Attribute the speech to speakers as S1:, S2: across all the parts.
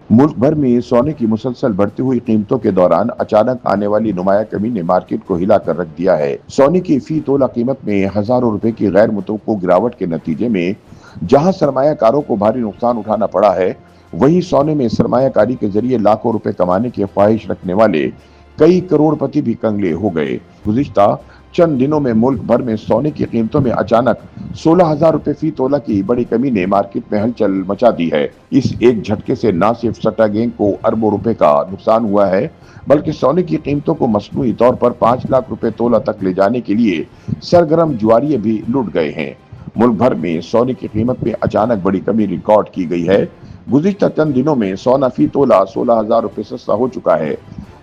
S1: मुल्क भर में सोने की मुसलसल बढ़ती हुई कीमतों के दौरान अचानक आने वाली नुमाया कमी ने मार्केट को हिला कर रख दिया है। सोने की फी तोला कीमत में हजारों रुपए की गैर मुतवक्को गिरावट के नतीजे में जहां सरमायाकारों को भारी नुकसान उठाना पड़ा है, वहीं सोने में सरमायाकारी के जरिए लाखों रुपए कमाने की ख्वाहिश रखने वाले कई करोड़पति भी कंगले हो गए। गुज़िश्ता चंद दिनों में मुल्क भर में सोने की कीमतों में अचानक 16,000 रुपए फी तोला की बड़ी कमी ने मार्केट में हलचल मचा दी है। इस एक झटके से न सिर्फ सट्टा गैंग को अरबों रुपए का नुकसान हुआ है, बल्कि सोने की कीमतों को मसनूई तौर पर 5 लाख रुपए तोला तक ले जाने के लिए सरगर्म जुआरिये भी लुट गए हैं। मुल्क भर में सोने की कीमत में अचानक बड़ी कमी रिकॉर्ड की गई है। गुज़िश्ता चंद दिनों में सोना फी तोला 16,000 रुपए सस्ता हो चुका है।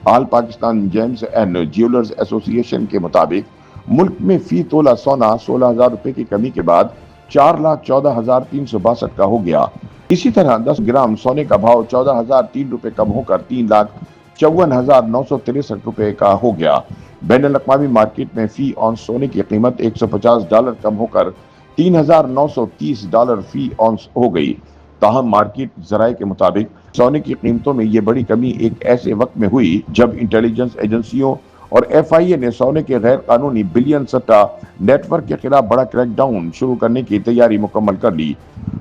S1: All Pakistan James and jewellers association के मुताबिक मुल्क में फी तोला सोना 16,000 रुपए की कमी के बाद 4,14,362 का हो गया। इसी तरह 10 ग्राम सोने का भाव 14,003 रुपए कम होकर 3,54,963 रुपए का हो गया। बैनुल-अक़वामी मार्केट में फी औंस सोने की कीमत $150 कम होकर $3,930 फी औंस हो गई। ताहम मार्केट ज़राए के मुताबिक सोने की कीमतों में ये बड़ी कमी एक ऐसे वक्त में हुई जब इंटेलिजेंस एजेंसियों और FIA ने सोने के गैर कानूनी बिलियन सट्टा नेटवर्क के खिलाफ बड़ा क्रैकडाउन शुरू करने की तैयारी मुकम्मल कर ली।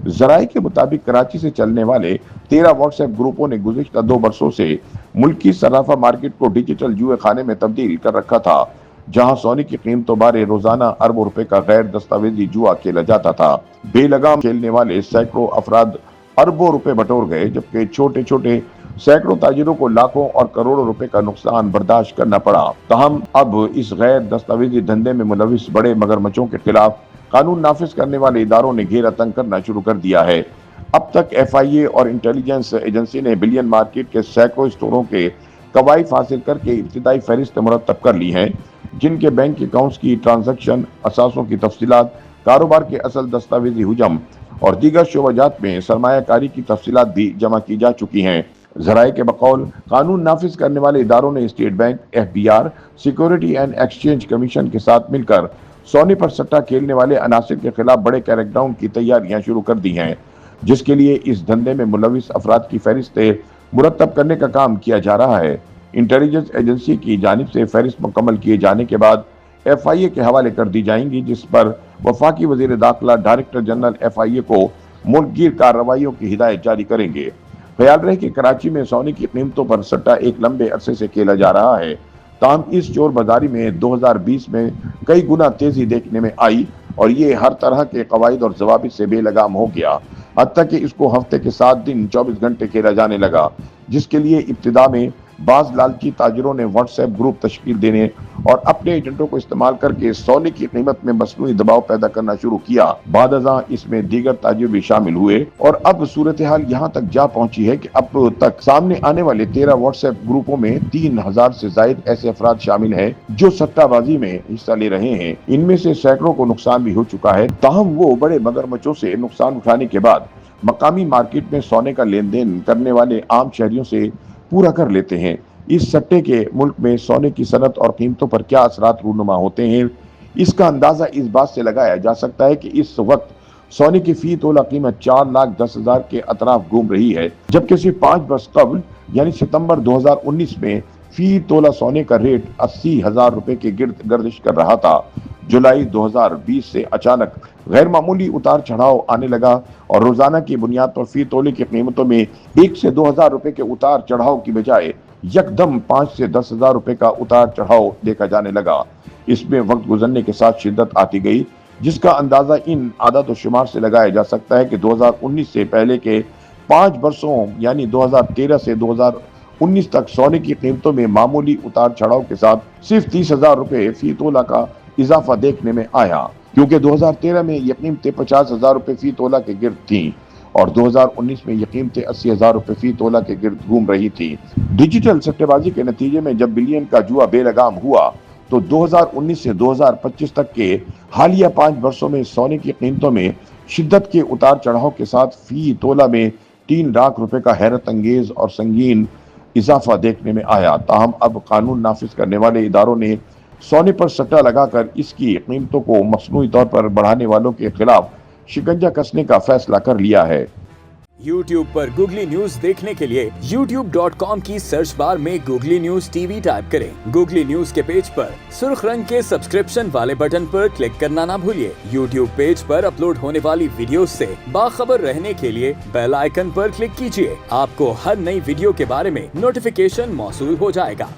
S1: ज़राए के मुताबिक कराची से चलने वाले 13 व्हाट्सएप ग्रुपों ने गुज़िश्ता 2 बरसों से मुल्की सराफा मार्केट को डिजिटल जुए खाने में तब्दील कर रखा था, जहां सोने की कीमतों बारे रोजाना अरबों रुपए का गैर दस्तावेजी जुआ खेला जाता था। बेलगाम खेलने वाले सैकड़ों अफराद अरबों रुपए बटोर गए, जबकि छोटे छोटे सैकड़ों ताजिरों को लाखों और करोड़ों रुपए का नुकसान बर्दाश्त करना पड़ा। ताहम अब इस गैर दस्तावेजी धंधे में मुलविस बड़े मगरमच्छों के खिलाफ कानून नाफिज करने वाले इदारों ने घेरा तंग करना शुरू कर दिया है। अब तक FIA और इंटेलिजेंस एजेंसी ने बिलियन मार्केट के सैकड़ों स्टोरों के कवायद हासिल करके इब्तिदाई फहरिस्त मुरतब कर ली है, जिनके बैंक अकाउंट्स की ट्रांजैक्शन, असासों की तफसीलात, कारोबार के असल दस्तावेजी हुजम और दीगर शोबाजात में सरमायाकारी की तफसीलात भी जमा की जा चुकी हैं। ज़राए के बकौल कानून नाफिज करने वाले इदारों ने state bank, FBR, security and exchange commission के साथ मिलकर सोने पर सट्टा खेलने वाले अनासिर के खिलाफ बड़े क्रैकडाउन की तैयारियां शुरू कर दी हैं, जिसके लिए इस धंधे में मुलविस अफराद की फहरिस्तें मुरतब करने का काम किया जा रहा है। इंटेलिजेंस एजेंसी की जानिब से फहरिस्त मुकम्मल किए जाने के बाद FIA के हवाले कर दी जाएंगी, जिस पर वफाकी वज़ीर दाखिला डायरेक्टर जनरल FIA को मुल्कगीर कार्रवाइयों की हिदायत जारी करेंगे। ख्याल रहे कि कराची में सोने की कीमतों पर सट्टा एक लंबे अरसे से खेला जा रहा है। ताहम इस चोर बाजारी में 2020 में कई गुना तेजी देखने में आई और ये हर तरह के कवायद और जवाबित से बेलगाम हो गया, हत्ता कि इसको हफ्ते के 7 दिन 24 घंटे खेला जाने लगा, जिसके लिए इब्तिदा में बाज लालची ताजिरों ने व्हाट्सएप ग्रुप तश्कील देने और अपने एजेंटों को इस्तेमाल करके सोने की कीमत में मसनूई दबाव पैदा करना शुरू किया। बादअज़ां इसमें दीगर ताजिर भी शामिल हुए और अब सूरत हाल यहाँ तक जा पहुंची है कि अब तक सामने आने वाले 13 व्हाट्सएप ग्रुपों में 3,000 से जायद ऐसे अफराद शामिल हैं जो सट्टाबाजी में हिस्सा ले रहे हैं। इनमें से सैकड़ों को नुकसान भी हो चुका है। ताहम वो बड़े मगरमच्छों से नुकसान उठाने के बाद मकामी मार्केट में सोने का लेन देन करने वाले आम शहरियों से पूरा कर लेते हैं। इस सट्टे के मुल्क में सोने की सनत और कीमतों पर क्या असरात रूनुमा होते हैं, इसका अंदाजा इस बात से लगाया जा सकता है कि इस वक्त सोने की फी तोला कीमत 4,10,000 के अतराफ घूम रही है, जबकि सिर्फ 5 बरस कबल यानी सितंबर 2019 में फी तोला सोने का रेट 80,000 रुपए के गिर्द गर्दिश कर रहा था। जुलाई 2020 से अचानक गैर मामूली उतार चढ़ाव आने लगा और रोजाना की बुनियाद पर फी तोले की कीमतों में 1 से 2,000 रुपए के उतार चढ़ाव की बजाय यकदम 5 से 10,000 रुपए का उतार चढ़ाव देखा जाने लगा। इसमें वक्त गुजरने के साथ शिद्दत आती गई, जिसका अंदाजा इन आदत और शुमार से लगाया जा सकता है कि 2019 से पहले के 5 वर्षों यानी 2013 से 2019 तक सोने की कीमतों में मामूली उतार चढ़ाव के साथ सिर्फ 30,000 रुपए फी तोला का इजाफा देखने में आया, क्योंकि 2013 में ये कीमतें 50,000 रुपए फी तोला के गिर्द थीं और 2019 में ये कीमतें 80,000 रुपए फी तोला के गिर्द घूम रही थी। डिजिटल सट्टेबाजी के नतीजे में जब बिलियन का जुआ बेलगाम हुआ तो 2019 से 2025 तक के हालिया 5 वर्षों में सोने की कीमतों में शिद्दत के उतार चढ़ाव के साथ फी तोला में 3 लाख रुपए का हैरत अंगेज और संगीन इजाफा देखने में आया। ताहम अब कानून नाफिज करने वाले इदारों ने सोने पर सट्टा लगाकर इसकी कीमतों को मसनूई तौर पर बढ़ाने वालों के खिलाफ शिकंजा कसने का फैसला कर लिया है।
S2: YouTube पर गूगली न्यूज देखने के लिए youtube.com की सर्च बार में गूगली न्यूज टीवी टाइप करें। गूगली न्यूज के पेज पर सुर्ख रंग के सब्सक्रिप्शन वाले बटन पर क्लिक करना ना भूलिए। YouTube पेज पर अपलोड होने वाली वीडियोस से बाखबर रहने के लिए बेल आइकन पर क्लिक कीजिए। आपको हर नई वीडियो के बारे में नोटिफिकेशन मौसूल हो जाएगा।